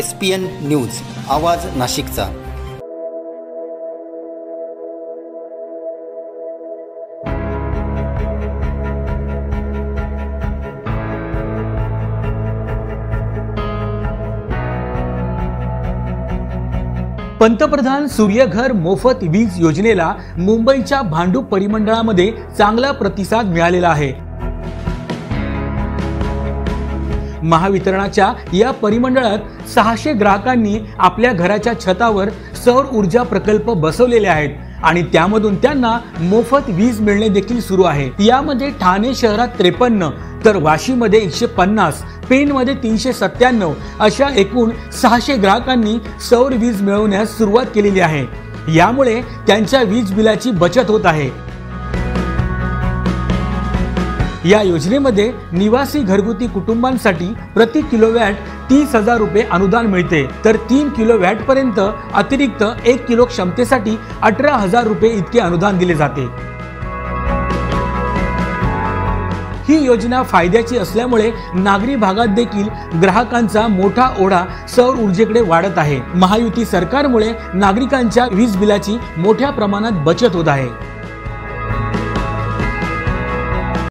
SPN news, आवाज नाशिकचा। पंतप्रधान सूर्यघर मोफत वीज योजनेला मुंबईच्या भांडूप परिमंडळामध्ये चांगला प्रतिसाद मिळालेला आहे। महावितरणाच्या या परिमंडळात 600 ग्राहकांनी आपल्या घराच्या छतावर सौर ऊर्जा प्रकल्प बसवलेले आहेत आणि त्यामधून त्यांना मोफत वीज मिळणे देखील सुरू आहे। यामध्ये ठाणे शहरात 53 तर वाशीमध्ये 150, पेणमध्ये 397 अशा एकूण 600 ग्राहकांनी सौर वीज मिळवण्यास सुरुवात केलेली आहे। यामुळे त्यांच्या वीज बिलाची बचत होत आहे। या योजनेमध्ये निवासी घरगुती कुटुंबांसाठी प्रति किलोवॅट 30,000 रुपये अनुदान मिळते, तर 3 किलोवॅट पर्यंत अतिरिक्त 1 किलो क्षमतेसाठी 18,000 रुपये इतके अनुदान दिले जाते। ही योजना फायद्याची असल्यामुळे नागरी भागात देखील ग्राहकांचा मोठा ओढा सौर ऊर्जेकडे वाढत आहे। महायुती सरकारमुळे नागरिकांच्या वीज बिलाची मोठ्या प्रमाणात बचत होत आहे।